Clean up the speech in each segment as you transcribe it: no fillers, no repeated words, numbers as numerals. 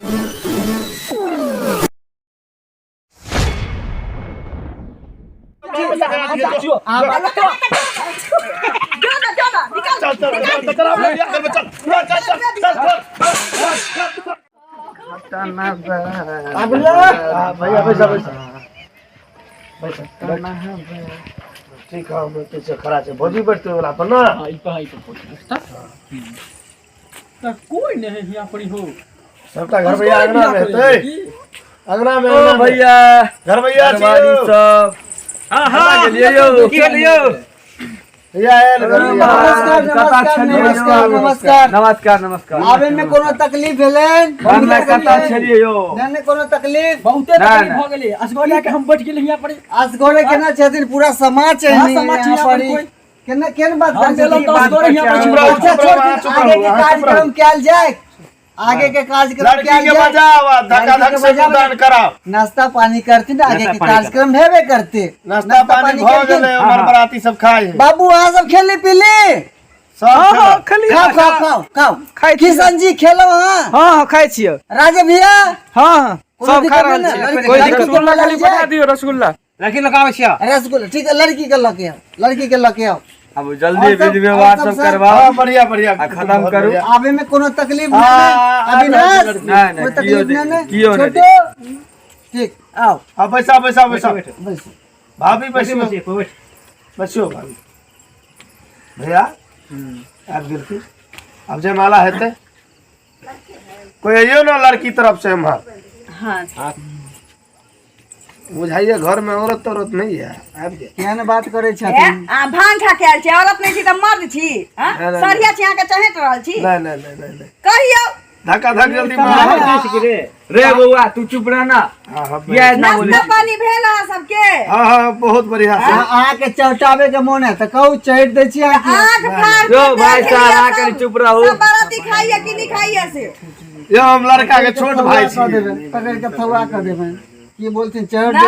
ठीक है खड़ा है भोजी बैठते वाला पर ना कोई नहीं यहाँ पर हो सबका घर भैया अंगना में है अंगना में भैया घर भैया सब हाँ हाँ भैया नमस्कार नमस्कार नमस्कार आवे में कोनो तकलीफ भेलन हमरा कता छलिए यो ने कोनो तकलीफ बहुते तकलीफ हो गेले असगोले के हम बैठ गेले यहाँ पर असगोले केना छथिन पूरा समाज है यहाँ पर केना केन बात कर चलो तो असगोले यहाँ पर आगे के कार्यक्रम कैल जाए आगे के कार्यक्रम लड़की के बजाओ धक्का धक से दान कराओ नाश्ता पानी करती ना आगे के कार्यक्रम हेबे करते नाश्ता पानी हो गेले उमर बराती सब खाए बाबू वहां सब खेले पीले हां खाली खाओ खाओ खाओ खाओ किशन जी खेलो हां हां खाइ छियै राजे भैया हां सब खा रहल छी कोई दिक्कत रसगुल्ला खाली बता दियो रसगुल्ला लड़की लगावे छिया रसगुल्ला ठीक है लड़की के लके आओ अब जल्दी विधि व्यवहार सब करवाओ बढ़िया बढ़िया खत्म करू आवे में कोनो तकलीफ नहीं अविनाश कोई तकलीफ नहीं कियो नहीं ठीक आओ अब बैसा भाभी बैसियो भाभी भैया आप गिरती अब जयमाला हेते कोई आइयो ना लड़की तरफ से हम हाँ बुझाइए घर में औरत नहीं है आबि केहन बात करे छथिन भांग खा के आयल छी औरत नहीं छी त मर्द छी सरिया छी अहाँ के चहेट रहल छी नहीं कहियो धक्का धक जल्दी रे बउआ तू चुप रह ना ये ना बोले नाश्ता पानी भेल अहाँ सबके हां बहुत बढ़िया से अहाँ के चौटावे के मन है त कहू चढ़ दे छी आंख फाड़ जो भाई साहब आकर चुप रहो सब बाराती खाइए कि नहीं खाइए से ये हम लड़का के छोट भाई छी पकड़ के थवा कर देबे की बोलथिन चढ़ ना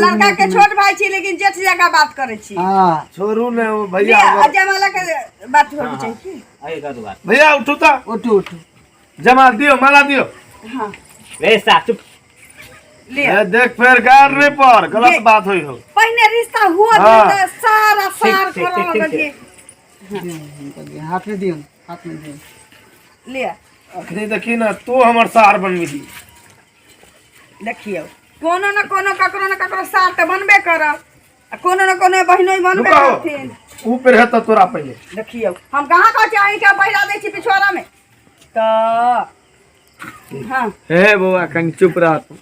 लड़का के छोट भाई छी लेकिन जेठ जगह बात करे छी हां छोरू ने भैया जयमाला के बात होनी चाहिए भैया उठो तो उठू जमा दियो माला दियो हां रे सा चुप ले देख फिर गार रे पर गलत बात होई हो पहले रिश्ता हुआ हाँ। तो सारा सार करो लगे हाथ में दियो ले अखनी देखी ना तो हमर सार बनबी दी देखियो कोनो न ककरो सार त बनबे करब आ कोनो न कोनो बहिनोई बनबे करथिन ऊपर है तो तोरा पहले देखियो हम कहां का चाहि के पहिरा दै छी पिछवाड़ा में त हां हे बउआ कनी चुप रह तू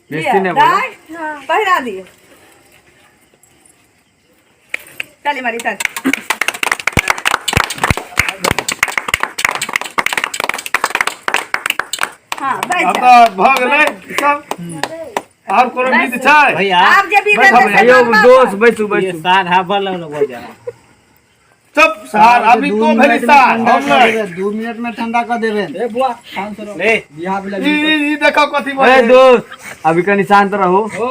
बेसी ने बोल पहिरा दियो ताली मारी ताली हां बैठ अब जा तो भ गेलै सब और कोनो नीति छै भैया आप जे भी यो दोस्त बैसू सार हाबल लग जा चुप सार अभी तो भेली सार हम नहीं 2 मिनट में ठंडा कर देबे ए बुआ शांत रहो ले बियाह भेल ई देखो कथि ए बोले दोस्त अभी कनी शांत रहो ओ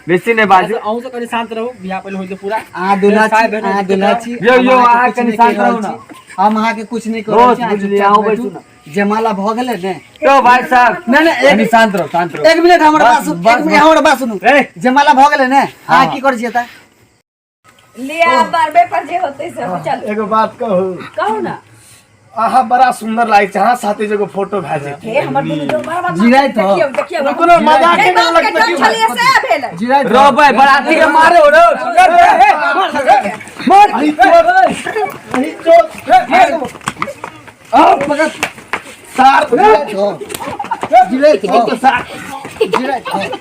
बेसी ने बाजू अहू से कनी शांत रहो बियाह पहले होई पूरा दुलाची यो आ कनी शांत रहो ना हम अहाँ के कुछ नहीं करो दोस्त बुझ लिया आओ बैठू ना जयमाला भ गेले ने तो भाई साहब नहीं कनी शांत रहो 1 मिनट हमर बात सुनू जयमाला भ गेले ने हां की कर जेता ले आ बारबे पर जे होते से चल एगो बात कहू ना आहा बड़ा सुंदर लागे जहां साथी जगह फोटो भेजे हे हमर दुनु जो बार जिराय तो देखियो कोनो मजाक के बात लगत के छलिए से भेल जिराय रो भाई बराती के मारे हो रो मार अही चोट आओ पकड़ सार जिराय तो सार जिराय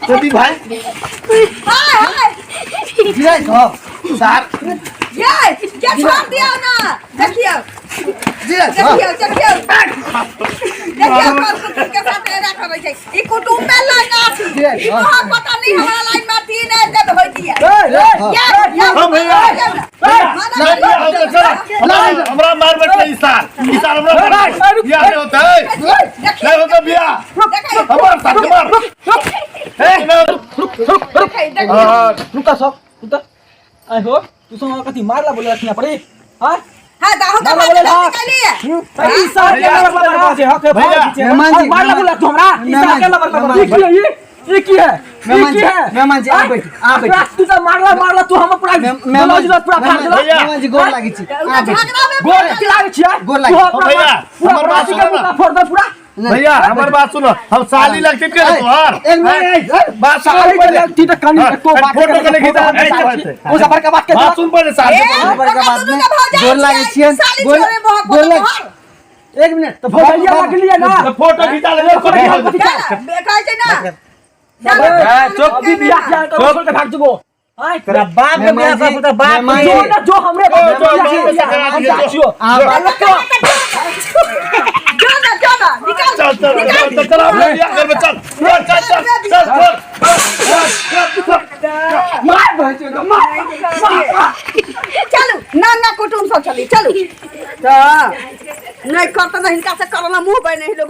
जदी भाई हाय जिराय तो सार ये क्या छोड़ दिया ना देखियो जिराय देखियो देखियो के साथ रहना करे छै ई कुटुंब में लगा छी वहां पता नहीं हमरा लाइन में थी ने जब होई दिया हम भैया हमरा मार बैठे ई सार हमरा बियाह नहीं होता है नहीं होता बियाह हमार साथ मार रुका सब तू तो आई हो तू सब कथि मारला बोले रखना पड़े हां हां दाहो का बोले ना निकालिए ई साल के लबर से हक मेहमान जी, मार बोला तू हमरा ई साल के लबर ये की है मेहमान जी आप बैठिए तू तो मारला तू हम पूरा पूरा फाड़ देला मेहमान जी गोर लागी छी आप बैठिए झगड़ा में गोल की लागे छिया गोर लागी भैया हमर बात सुनो फोड़ दे पूरा भैया हमर बात सुनो हम साली लगते के तोहार एक मिनट बात साली पहले तीन कानी को बात फोटो के लेके जा ओ सफर का बात के बात सुन पहले साली बड़का बात में गोर लागी छी गोर लागी एक मिनट तो भैया लग लिया ना फोटो खींचा ले बेकार छै ना चुप अभी बियाह किया तो छोड़ के भाग जगो हां तेरा बाप के बियाह पर तो बाप जो हमरे जाना निकाल चल चल आप घर में चल चलो ना कुटुम सब चली चलो नहीं करता ना हिनका से करला मुंह पे नहीं लोग